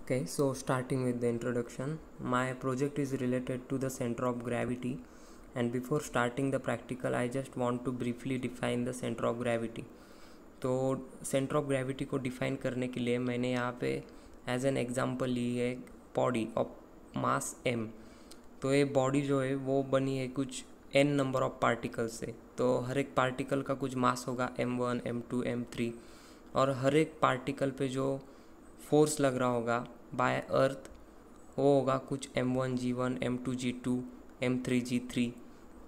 Okay, so starting with the introduction, my project is related to the center of gravity, and before starting the practical I just want to briefly define the center of gravity. तो centre of gravity को define करने के लिए मैंने यहाँ पे as an example ली है body of mass m। तो ये बॉडी जो है वो बनी है कुछ n नंबर ऑफ पार्टिकल से। तो हर एक पार्टिकल का कुछ मास होगा m1 m2 m3, और हर एक पार्टिकल पे जो फोर्स लग रहा होगा बाय अर्थ वो होगा कुछ m1 g1 m2 g2 m3 g3।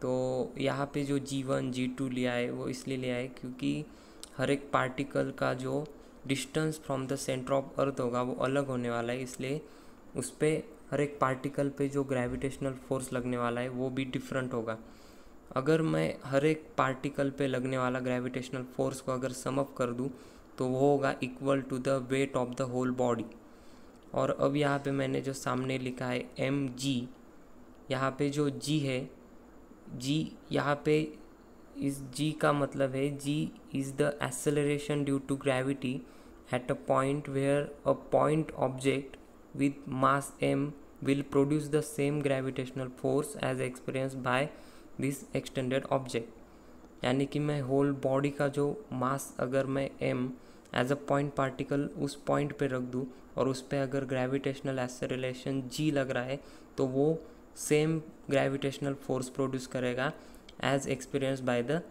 तो यहाँ पे जो g1 g2 लिया है वो इसलिए लिया है क्योंकि हर एक पार्टिकल का जो distance from the centre of earth होगा वो अलग होने वाला है, इसलिए उस पर हर एक पार्टिकल पे जो ग्रेविटेशनल फोर्स लगने वाला है वो भी डिफरेंट होगा। अगर मैं हर एक पार्टिकल पे लगने वाला ग्रेविटेशनल फोर्स को अगर सम अप कर दूँ तो वो होगा equal to the weight of the whole body. और अब यहाँ पे मैंने जो सामने लिखा है mg, यहाँ पे जो g है g, यहाँ पे इस g का मतलब है g is the acceleration due to gravity at a point where a point object with mass m will produce the same gravitational force as experienced by this extended object। यानी कि मैं whole body का जो मास अगर मैं m as a point particle उस पॉइंट पे रख दूँ और उस पर अगर ग्रेविटेशनल एक्सेलरेशन g लग रहा है तो वो सेम ग्रेविटेशनल फोर्स प्रोड्यूस करेगा as experience by the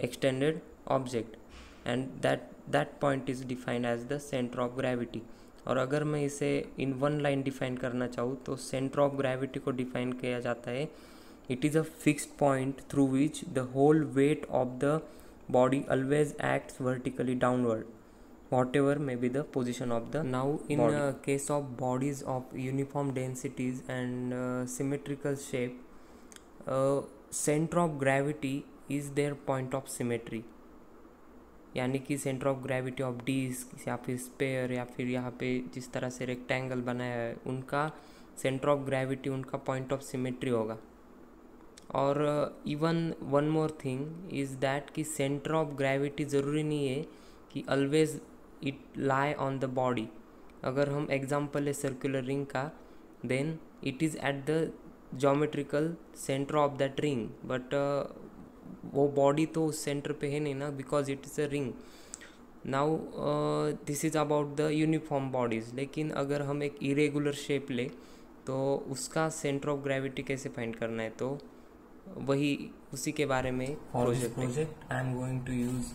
extended object, and that point is defined as the centre of gravity. और अगर मैं इसे इन वन लाइन डिफाइन करना चाहूँ तो सेंटर ऑफ ग्रेविटी को डिफाइन किया जाता है, it is a fixed point through which the whole weight of the body always acts vertically downward whatever may be the position of the now in case of bodies of uniform densities and symmetrical shape, center of gravity is their point of symmetry। यानी कि centre of gravity of disc या फिर spare या फिर यहाँ पे जिस तरह से रेक्टेंगल बनाया है उनका सेंटर ऑफ ग्रेविटी उनका पॉइंट ऑफ सिमेट्री होगा। और even one more thing is that कि सेंटर ऑफ ग्रेविटी ज़रूरी नहीं है कि always it lie on the body. अगर हम एग्जांपल है सर्कुलर रिंग का, then it is at the geometrical centre of that ring, but वो बॉडी तो उस सेंटर पे है नहीं ना, because it is a ring. Now this is about the uniform bodies. लेकिन अगर हम एक इरेगुलर शेप ले तो उसका सेंटर ऑफ ग्रेविटी कैसे फाइंड करना है, तो वही उसी के बारे में project I am going to use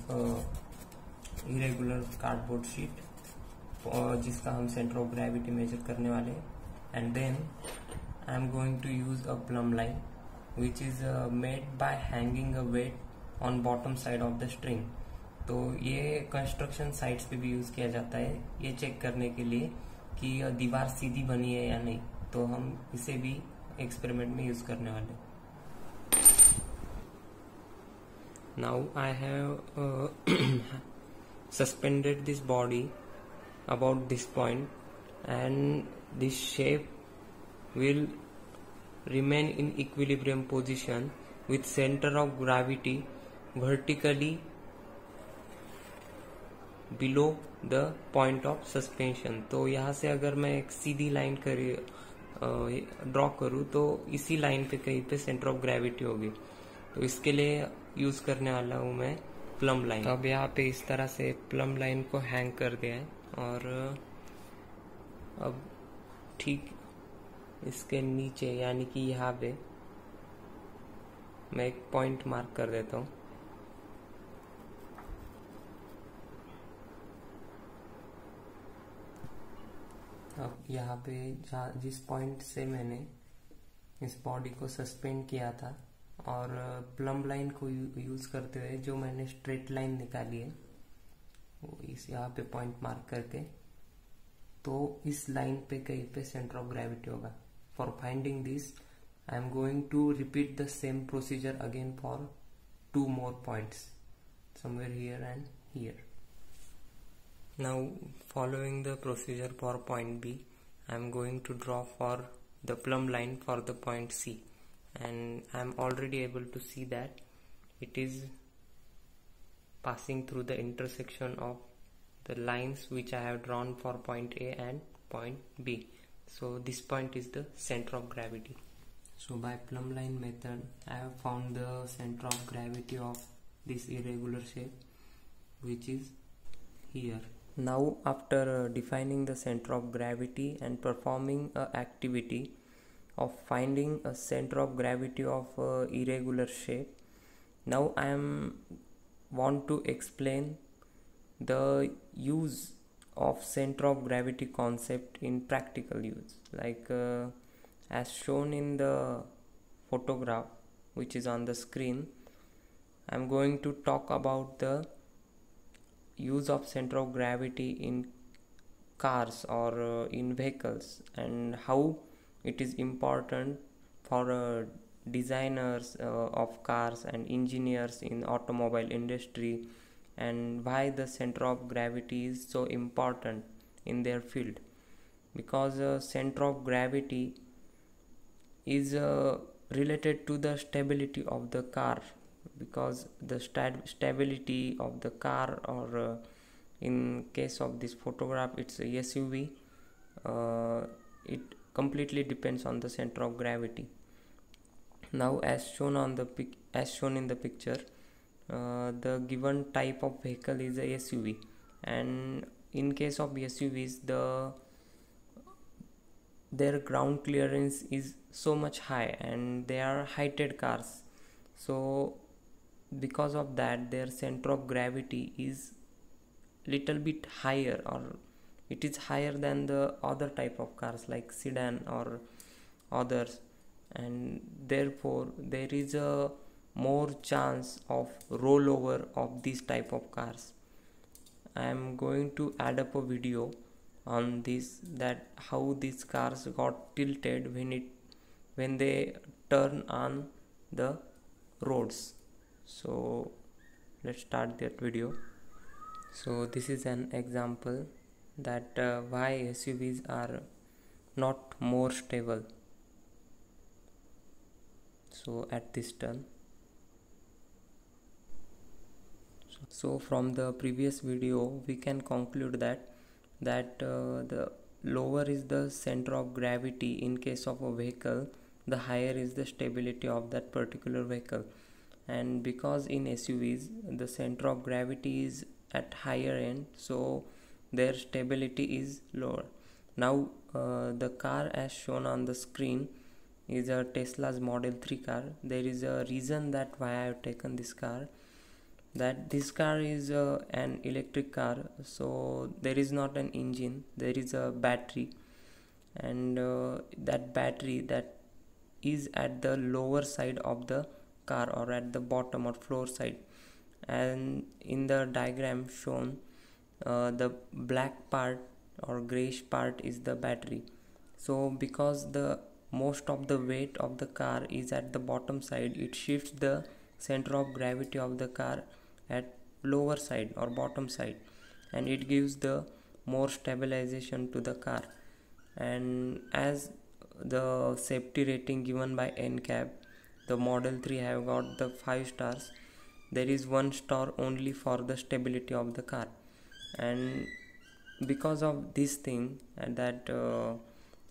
irregular cardboard sheet जिसका हम सेंटर ऑफ ग्रेविटी मेजर करने वाले हैं, and then I am going to use a plumb line which is made by hanging a weight on bottom side of the string। तो ये construction sites पे भी use किया जाता है ये चेक करने के लिए कि दीवार सीधी बनी है या नहीं। तो हम इसे भी एक्सपेरिमेंट में यूज़ करने वाले। Now I have suspended this body about this point and this shape will remain in equilibrium position with center of gravity vertically below the point of suspension। तो यहाँ से अगर मैं एक सीधी लाइन ड्रॉ करूँ तो इसी लाइन पे कहीं पे सेंटर ऑफ ग्रेविटी होगी। तो इसके लिए यूज़ करने वाला हूँ मैं प्लम लाइन। अब यहाँ पे इस तरह से प्लम लाइन को हैंग कर दिया है, और अब ठीक इसके नीचे यानी कि यहाँ पे मैं एक पॉइंट मार्क कर देता हूँ। अब यहाँ पे जिस पॉइंट से मैंने इस बॉडी को सस्पेंड किया था और प्लम लाइन को यूज करते हुए जो मैंने स्ट्रेट लाइन निकाली है वो इस यहाँ पे पॉइंट मार्क करके, तो इस लाइन पे कहीं पे सेंटर ऑफ ग्रेविटी होगा। For finding this, I am going to repeat the same procedure again for two more points, somewhere here and here. Now, following the procedure for point B, I am going to draw for the plumb line for the point C, and I am already able to see that it is passing through the intersection of the lines which I have drawn for point A and point B. So this point is the center of gravity. So by plumb line method I have found the center of gravity of this irregular shape, which is here. Now after defining the center of gravity and performing a activity of finding a center of gravity of irregular shape, now I want to explain the use of center of gravity concept in practical use, like as shown in the photograph which is on the screen. I'm going to talk about the use of center of gravity in cars or in vehicles, and how it is important for designers of cars and engineers in automobile industry, and why the center of gravity is so important in their field. Because center of gravity is related to the stability of the car, because the stability of the car, or in case of this photograph it's a SUV, it completely depends on the center of gravity. Now as shown in the picture, the given type of vehicle is a SUV, and in case of SUVs their ground clearance is so much high and they are heighted cars. So because of that their center of gravity is little bit higher, or it is higher than the other type of cars like sedan or others, and therefore there is a more chance of rollover of this type of cars. I am going to add up a video on this, that how these cars got tilted when they turn on the roads. So let's start that video. So this is an example that why SUVs are not more stable. So at this turn, so from the previous video we can conclude that the lower is the center of gravity in case of a vehicle, the higher is the stability of that particular vehicle. And because in SUVs the center of gravity is at higher end, so their stability is lower. Now the car as shown on the screen is a Tesla's Model 3 car. There is a reason that why I have taken this car, that this car is an electric car, so there is not an engine, there is a battery, and that battery that is at the lower side of the car, or at the bottom or floor side. And in the diagram shown, the black part or grayish part is the battery. So because the most of the weight of the car is at the bottom side, it shifts the center of gravity of the car at lower side or bottom side, and it gives the more stabilization to the car. And as the safety rating given by NCAP, the Model 3 have got the 5 stars. There is 1 star only for the stability of the car, and because of this thing, and that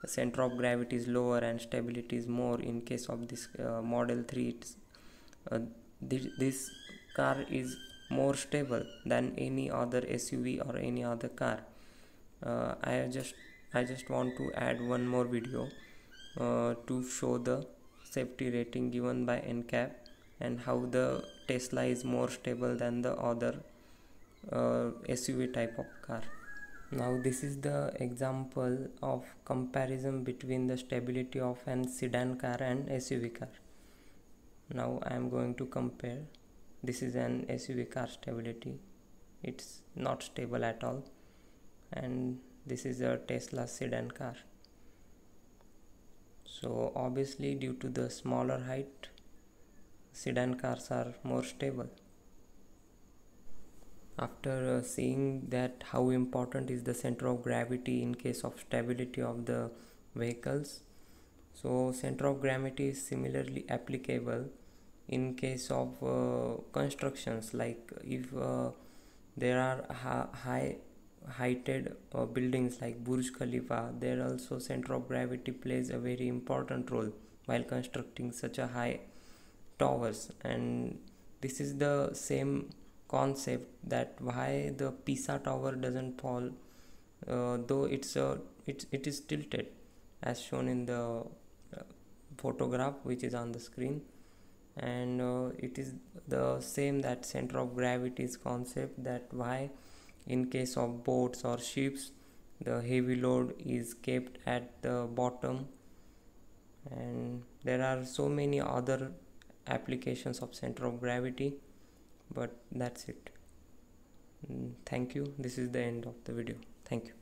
center of gravity is lower and stability is more in case of this Model 3, this car is more stable than any other SUV or any other car. I just want to add one more video to show the safety rating given by NCAP, and how the Tesla is more stable than the other SUV type of car. Now this is the example of comparison between the stability of an sedan car and SUV car. Now I am going to compare. This is an SUV car stability, it's not stable at all, and this is a Tesla sedan car. So obviously due to the smaller height, sedan cars are more stable. After seeing that how important is the center of gravity in case of stability of the vehicles, so center of gravity is similarly applicable in case of constructions, like if there are high heighted buildings like Burj Khalifa, there also center of gravity plays a very important role while constructing such a high towers. And this is the same concept that why the Pisa tower doesn't fall, though it is tilted as shown in the photograph which is on the screen. And it is the same that center of gravity's concept, that why in case of boats or ships the heavy load is kept at the bottom. And there are so many other applications of center of gravity, but that's it. Thank you. This is the end of the video. Thank you.